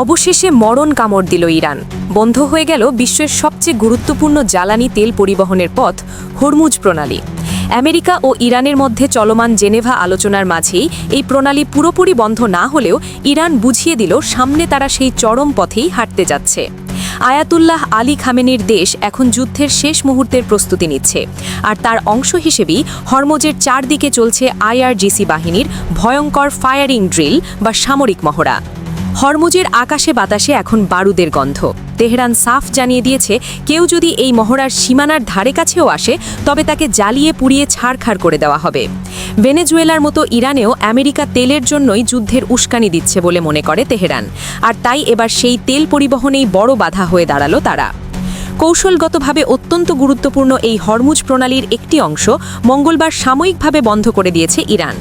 অবশেষে মরণ কামড় দিল ইরান। বন্ধ হয়ে গেল বিশ্বের সবচেয়ে গুরুত্বপূর্ণ জ্বালানি তেল পরিবহনের পথ হরমুজ প্রণালী। আমেরিকা ও ইরানের মধ্যে চলমান জেনেভা আলোচনার মাঝেই এই প্রণালী পুরোপুরি বন্ধ না হলেও ইরান বুঝিয়ে দিল সামনে তারা সেই চরম পথেই হাঁটতে যাচ্ছে। আয়াতুল্লাহ আলী খামেনির দেশ এখন যুদ্ধের শেষ মুহূর্তের প্রস্তুতি নিচ্ছে, আর তার অংশ হিসেবেই হরমুজের চারদিকে চলছে IRGC বাহিনীর ভয়ঙ্কর ফায়ারিং ড্রিল বা সামরিক মহড়া। হরমুজের আকাশে বাতাসে এখন বারুদের গন্ধ। তেহরান সাফ জানিয়ে দিয়েছে, কেউ যদি এই মহড়ার সীমানার ধারে কাছেও আসে তবে তাকে জ্বালিয়ে পুড়িয়ে ছাড়খাড় করে দেওয়া হবে। ভেনেজুয়েলার মতো ইরানেও আমেরিকা তেলের জন্যই যুদ্ধের উস্কানি দিচ্ছে বলে মনে করে তেহরান, আর তাই এবার সেই তেল পরিবহনেই বড় বাধা হয়ে দাঁড়ালো তারা। কৌশলগতভাবে অত্যন্ত গুরুত্বপূর্ণ এই হরমুজ প্রণালীর একটি অংশ মঙ্গলবার সাময়িকভাবে বন্ধ করে দিয়েছে ইরান।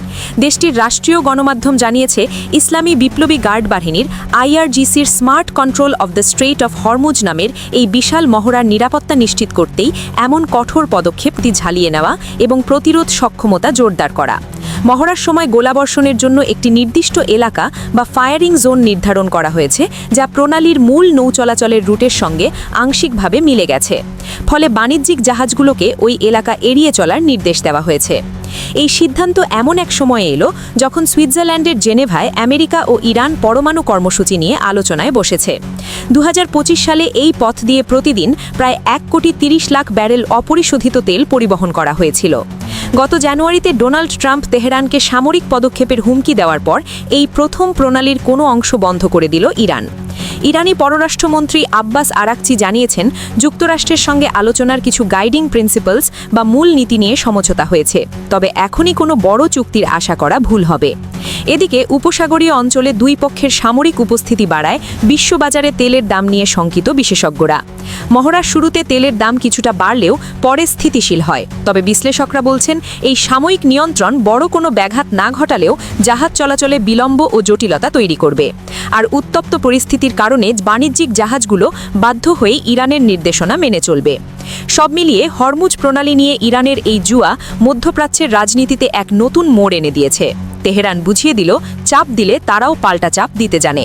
দেশটির রাষ্ট্রীয় গণমাধ্যম জানিয়েছে, ইসলামী বিপ্লবী গার্ড বাহিনীর IRGCর smart control of the strait of Hormuz নামের এই বিশাল মহড়ার নিরাপত্তা নিশ্চিত করতেই এমন কঠোর পদক্ষেপটি ঝালিয়ে নেওয়া এবং প্রতিরোধ সক্ষমতা জোরদার করা। মহড়ার সময় গোলাবর্ষণের জন্য একটি নির্দিষ্ট এলাকা বা ফায়ারিং জোন নির্ধারণ করা হয়েছে, যা প্রণালীর মূল নৌ চলাচলের রুটের সঙ্গে আংশিকভাবে মিলে গেছে। ফলে বাণিজ্যিক জাহাজগুলোকে ওই এলাকা এড়িয়ে চলার নির্দেশ দেওয়া হয়েছে। এই সিদ্ধান্ত এমন এক সময়ে এলো যখন সুইজারল্যান্ডের জেনেভায় আমেরিকা ও ইরান পরমাণু কর্মসূচি নিয়ে আলোচনায় বসেছে। 2025 সালে এই পথ দিয়ে প্রতিদিন প্রায় 1,30,00,000 ব্যারেল অপরিশোধিত তেল পরিবহন করা হয়েছিল। গত জানুয়ারিতে ডোনাল্ড ট্রাম্প তেহরানকে সামরিক পদক্ষেপের হুমকি দেওয়ার পর এই প্রথম প্রণালীর কোনো অংশ বন্ধ করে দিল ইরান। ইরানি পররাষ্ট্রমন্ত্রী আব্বাস আরাকচি জানিয়েছেন, যুক্তরাষ্ট্রের সঙ্গে আলোচনার কিছু গাইডিং প্রিন্সিপালস বা মূল নীতি নিয়ে সমঝোতা হয়েছে, তবে এখনই কোনো বড় চুক্তির আশা করা ভুল হবে। এদিকে উপসাগরীয় অঞ্চলে দুই পক্ষের সামরিক উপস্থিতি বাড়ায় বিশ্ববাজারে তেলের দাম নিয়ে শঙ্কিত বিশেষজ্ঞরা। মহড়ার শুরুতে তেলের দাম কিছুটা বাড়লেও পরে স্থিতিশীল হয়, তবে বিশ্লেষকরা বলছেন এই সাময়িক নিয়ন্ত্রণ বড় কোনো ব্যাঘাত না ঘটালেও জাহাজ চলাচলে বিলম্ব ও জটিলতা তৈরি করবে। আর উত্তপ্ত পরিস্থিতির কারণে বাণিজ্যিক জাহাজগুলো বাধ্য হয়ে ইরানের নির্দেশনা মেনে চলবে। সব মিলিয়ে হরমুজ প্রণালী নিয়ে ইরানের এই জুয়া মধ্যপ্রাচ্যের রাজনীতিতে এক নতুন মোড় এনে দিয়েছে। তেহরান বুঝিয়ে দিল, চাপ দিলে তারাও পাল্টা চাপ দিতে জানে।